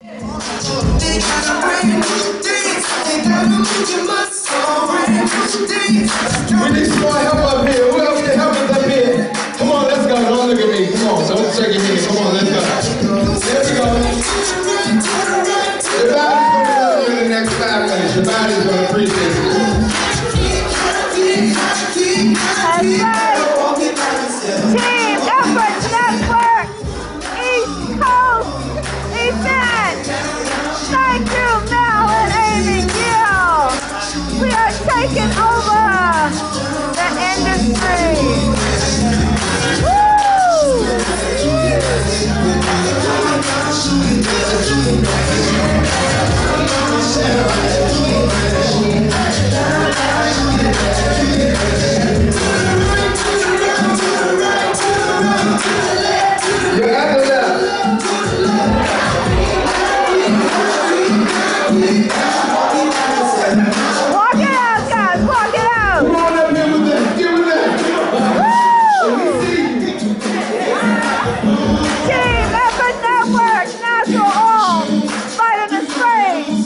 We need some more help up here. Who else can help us up here? Come on, let's go. Don't look at me. Come on, don't shake your head. Come on, let's go. There we go. Your body's going to love you in the next 5 minutes. Your body's going to appreciate it. Team Effort Network, East Coast event. Thank you, Mel and Amy Gill. We are taking over the industry. You're at the left. Walk it out, guys. Walk it out. Come on up here with that. Give it that. Team Effort Network, natural oil, fighting the strains.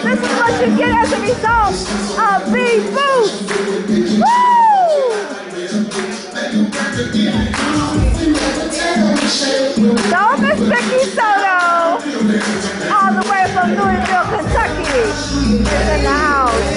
This is what you get as a result of Bee Boost. Woo! Don't miss Vicky Soto, all the way from Louisville, Kentucky, is in the house.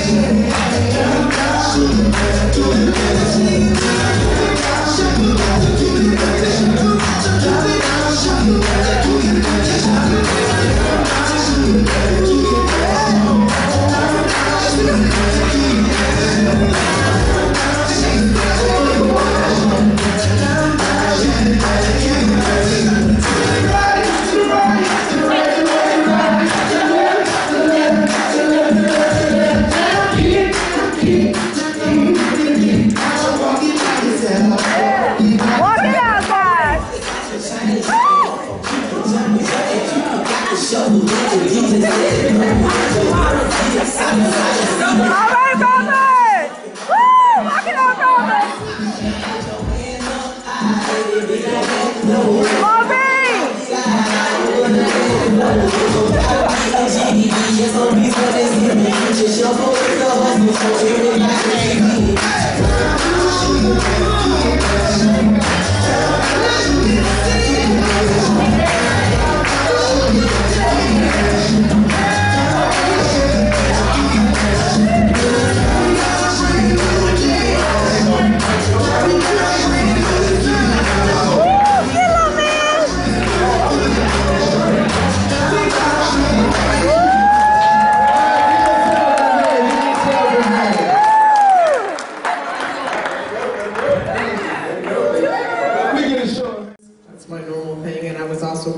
All right, Robert! Woo! Walk it out, Robert!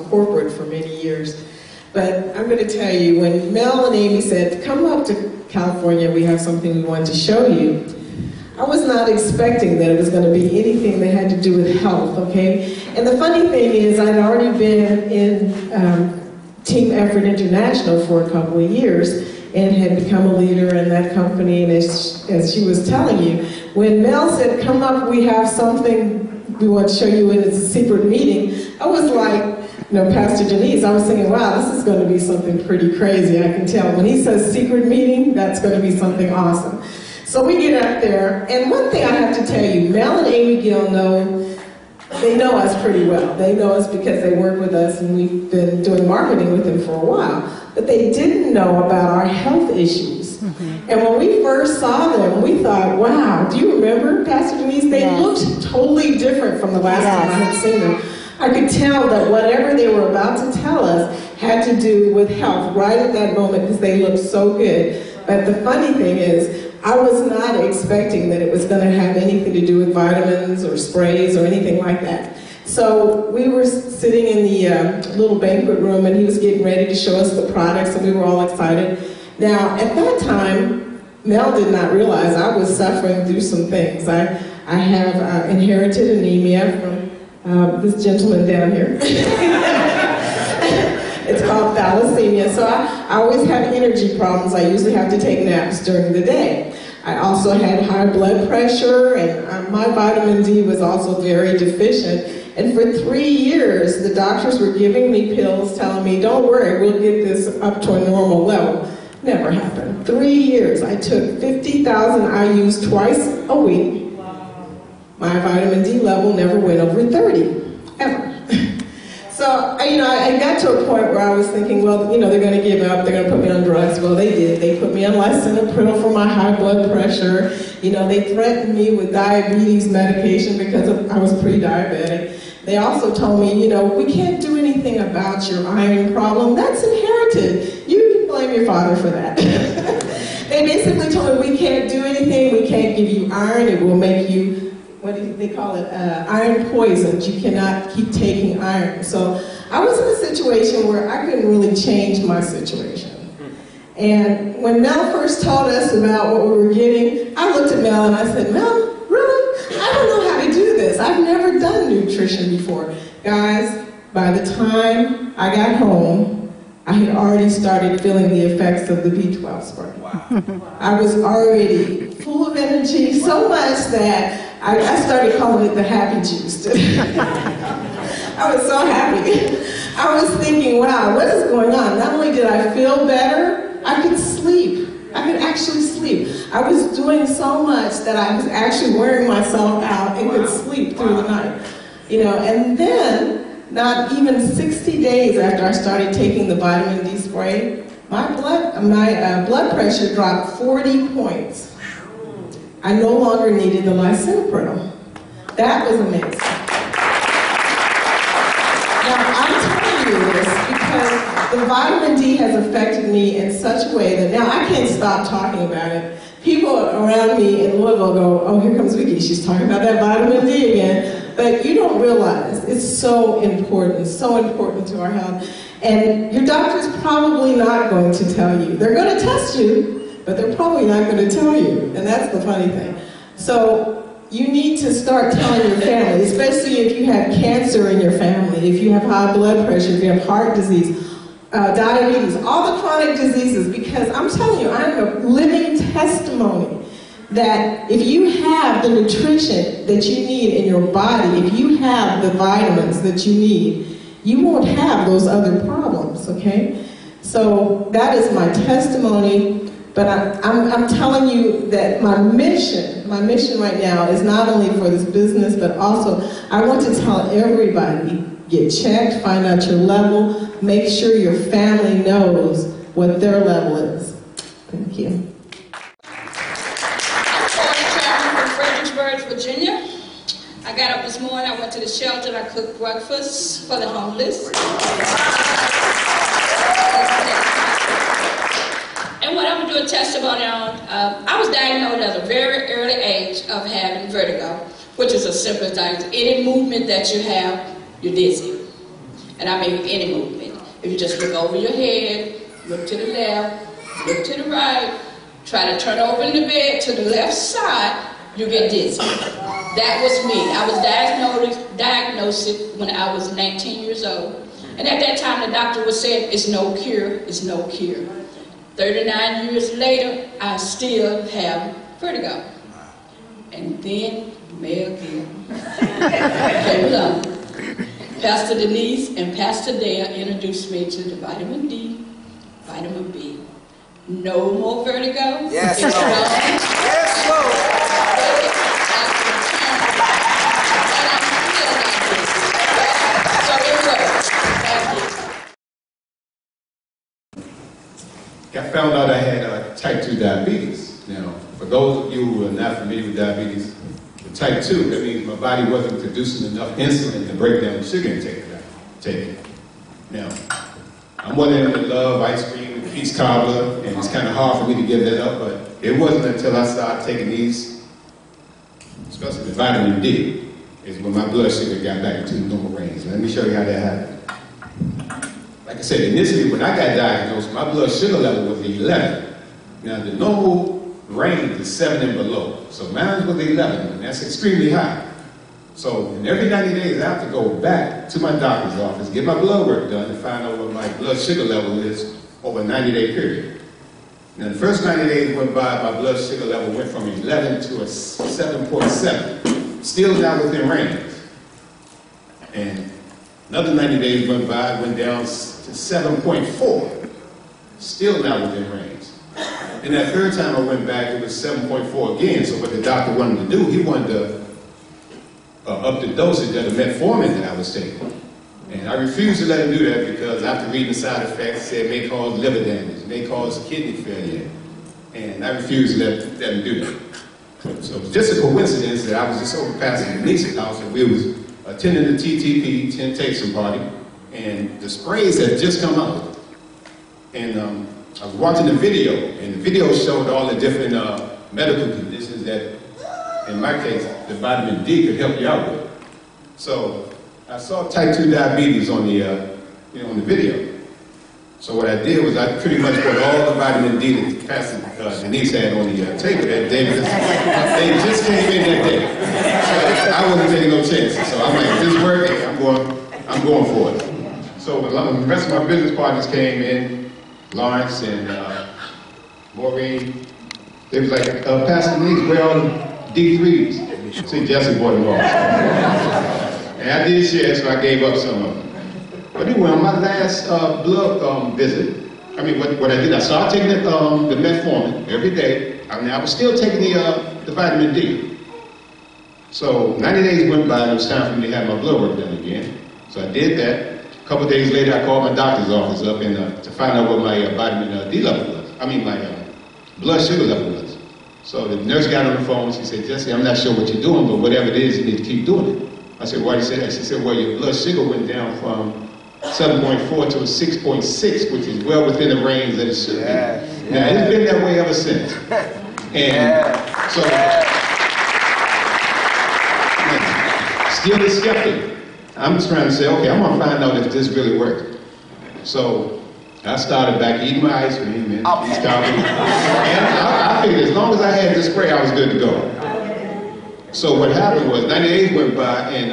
Corporate for many years. But I'm going to tell you, when Mel and Amy said, come up to California, we have something we want to show you, I was not expecting that it was going to be anything that had to do with health, okay? And the funny thing is, I'd already been in Team Effort International for a couple of years and had become a leader in that company. And as she was telling you, when Mel said, come up, we have something we want to show you, and it's a secret meeting, I was like, you know, Pastor Denise, I was thinking, wow, this is going to be something pretty crazy. I can tell. When he says secret meeting, that's going to be something awesome. So we get up there, and one thing I have to tell you, Mel and Amy Gill they know us pretty well. They know us because they work with us, and we've been doing marketing with them for a while. But they didn't know about our health issues. Mm-hmm. And when we first saw them, we thought, wow, do you remember, Pastor Denise? They looked totally different from the last time I had seen them. I could tell that whatever they were about to tell us had to do with health right at that moment because they looked so good. But the funny thing is, I was not expecting that it was going to have anything to do with vitamins or sprays or anything like that. So we were sitting in the little banquet room, and he was getting ready to show us the products, and we were all excited. Now, at that time, Mel did not realize I was suffering through some things. I have inherited anemia from this gentleman down here. It's called thalassemia. So I always have energy problems. I usually have to take naps during the day. I also had high blood pressure, and my vitamin D was also very deficient. And for 3 years, the doctors were giving me pills telling me, don't worry, we'll get this up to a normal level. Never happened. 3 years. I took 50,000 IUs twice a week. My vitamin D level never went over 30, ever. So, I got to a point where I was thinking, well, they're going to give up, they're going to put me on drugs. Well, they did. They put me on lisinopril for my high blood pressure. They threatened me with diabetes medication because I was pre-diabetic. They also told me, we can't do anything about your iron problem. That's inherited. You can blame your father for that. They basically told me we can't do anything. We can't give you iron. It will make you, what do they call it, iron poisoned. You cannot keep taking iron. So I was in a situation where I couldn't really change my situation. And when Mel first told us about what we were getting, I looked at Mel and I said, Mel, really? I don't know how to do this. I've never done nutrition before. Guys, by the time I got home, I had already started feeling the effects of the B12 spray. Wow. I was already full of energy, so much that I started calling it the happy juice. I was so happy. I was thinking, wow, what is going on? Not only did I feel better, I could sleep. I could actually sleep. I was doing so much that I was actually wearing myself out and could sleep through the night. And then, not even 60 days after I started taking the vitamin D spray, my blood pressure dropped 40 points. I no longer needed the lisinopril. That was amazing. Now, I'm telling you this because the vitamin D has affected me in such a way that now I can't stop talking about it. People around me in Louisville go, oh, here comes Vicki, she's talking about that vitamin D again. But you don't realize it's so important to our health. And your doctor's probably not going to tell you. They're going to test you, but they're probably not going to tell you. And that's the funny thing. So you need to start telling your family, especially if you have cancer in your family, if you have high blood pressure, if you have heart disease, diabetes, all the chronic diseases, because I'm telling you, I'm a living testimony that if you have the nutrition that you need in your body, if you have the vitamins that you need, you won't have those other problems, okay? So that is my testimony, but I'm telling you that my mission right now is not only for this business, but also I want to tell everybody, get checked, find out your level, make sure your family knows what their level is. Thank you. Virginia. I got up this morning, I went to the shelter, and I cooked breakfast for the homeless. And what I'm going to do a testimony on, I was diagnosed at a very early age of having vertigo, which is a simple diagnosis. Any movement that you have, you're dizzy. And I mean any movement. If you just look over your head, look to the left, look to the right, try to turn over in the bed to the left side, you get dizzy. That was me. I was diagnosed when I was 19 years old. And at that time, the doctor was saying, it's no cure, it's no cure. 39 years later, I still have vertigo. And then Mel came along. Pastor Denise and Pastor Dale introduced me to the vitamin D, vitamin B. No more vertigo. Yes, Lord. Yes, Lord. I found out I had type 2 diabetes. Now, for those of you who are not familiar with diabetes, the type 2, that means my body wasn't producing enough insulin to break down the sugar intake that I'm taking. Now, I'm one of them that love ice cream and peach cobbler, and it's kind of hard for me to give that up, but it wasn't until I started taking these, especially the vitamin D, is when my blood sugar got back into the normal range. Let me show you how that happened. Like I said, initially when I got diagnosed, my blood sugar level was 11. Now the normal range is 7 and below. So mine was 11, and that's extremely high. So in every 90 days I have to go back to my doctor's office, get my blood work done, and find out what my blood sugar level is over a 90-day period. Now, the first 90 days went by, my blood sugar level went from 11 to a 7.7, still not within range. And another 90 days went by, went down to 7.4, still not within range. And that third time I went back, it was 7.4 again. So what the doctor wanted to do, he wanted to up the dosage of the metformin that I was taking. And I refused to let him do that because after reading the side effects, it said it may cause liver damage, it may cause kidney failure. And I refused to let him do that. So it was just a coincidence that I was just over Pastor Denise's house and we was attending the TTP, 10 Takes party, and the sprays had just come out. And I was watching the video, and the video showed all the different medical conditions that, in my case, the vitamin D could help you out with. So I saw type 2 diabetes on the, on the video. So what I did was I pretty much put all the vitamin D that Pastor Denise had on the table that day because they just came in that day. So I wasn't taking no chances. So I'm like, if this working, I'm going for it. So when the rest of my business partners came in, Lawrence and Maureen, they was like, Pastor Denise, where are the D3s? See, Jesse bought them all. And I did share, so I gave up some of them. But anyway, on my last blood visit, I mean, what I did, I started taking the metformin every day. I mean, I was still taking the vitamin D. So 90 days went by, and it was time for me to have my blood work done again. So I did that. A couple of days later, I called my doctor's office up and to find out what my vitamin D level was. I mean, my blood sugar level was. So the nurse got on the phone. She said, Jesse, I'm not sure what you're doing, but whatever it is, you need to keep doing it. I said, why do you say that? She said, well, your blood sugar went down from 7.4 to a 6.6, which is well within the range that it should be. Now, it's been that way ever since. And so, still a skeptic. I'm just trying to say, okay, I'm going to find out if this really works. So, I started back eating my ice cream and these coffee. And I figured as long as I had this spray, I was good to go. So what happened was 90 days went by and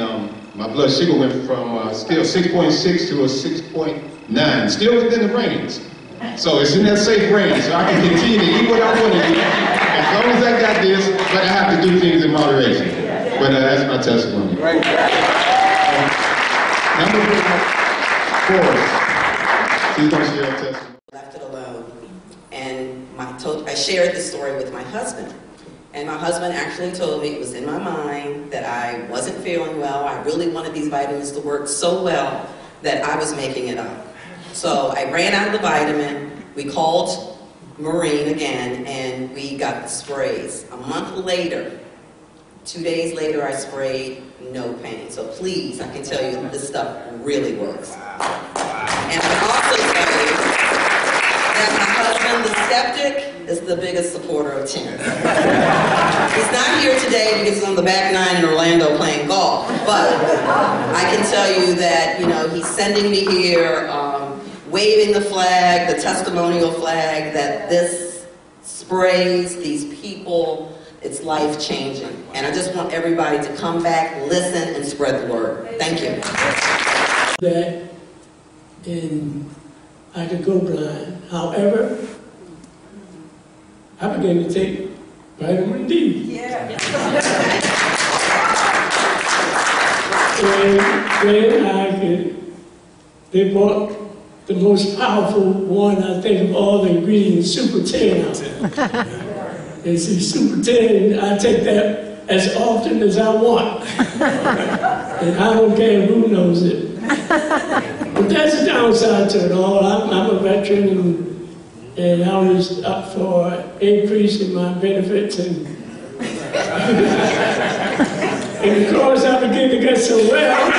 my blood sugar went from still 6.6 to a 6.9, still within the range. So it's in that safe range, so I can continue to eat what I want to eat as long as I got this, but I have to do things in moderation. But that's my testimony. Right. Number 4. She's going to share her testimony. Left it alone, and I shared the story with my husband. And my husband actually told me it was in my mind that I wasn't feeling well. I really wanted these vitamins to work so well that I was making it up. So I ran out of the vitamin. We called Maureen again, and we got the sprays. A month later, 2 days later, I sprayed, no pain. So please, I can tell you this stuff really works. And I can also tell you that my husband, the skeptic, is the biggest supporter of T.E.N. He's not here today because he's on the back nine in Orlando playing golf, but I can tell you that, he's sending me here, waving the flag, the testimonial flag, that this sprays these people, it's life-changing. And I just want everybody to come back, listen, and spread the word. Thank you. That and I could go blind. However, I began to take vitamin D. Yeah. And they bought the most powerful one, I think, of all the ingredients, Super T.E.N. They see Super T.E.N, I take that as often as I want. And I don't care who knows it. But that's a downside to it all. I'm a veteran and I was up for increasing my benefits and of course I began to get so well.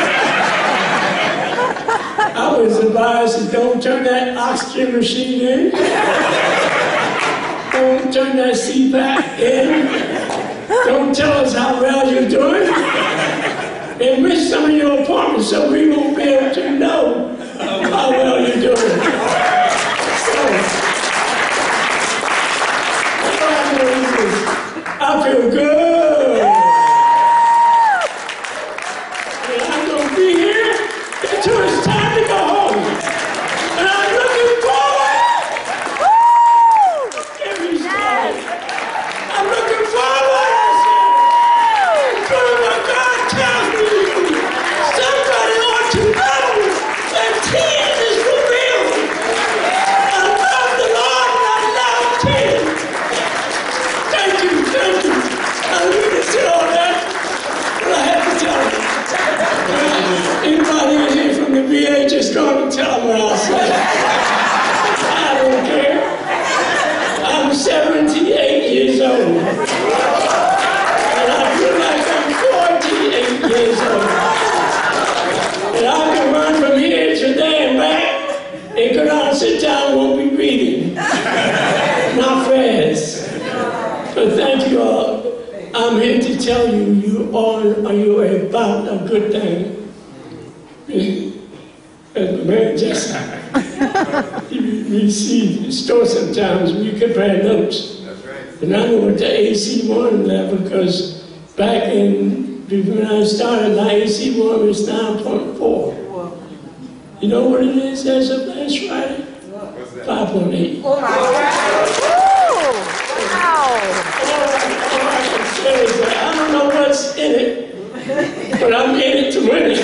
I was advised to don't turn that oxygen machine in. Don't turn that CPAP in. Don't tell us how well you're doing. Enrich some of your appointments so we won't be able to know how well you're doing. I feel good. And I'm going to be here until it's time to go home. And I'm looking forward to tell you you're about a good thing. As man just we see the store sometimes, we compare notes. That's right. And I know what the AC1 level, because back when I started, my AC1 was 9.4. You know what it is as of last Friday? 5.8. Oh my God. Wow. I don't know what's in it, but I'm in it to win it.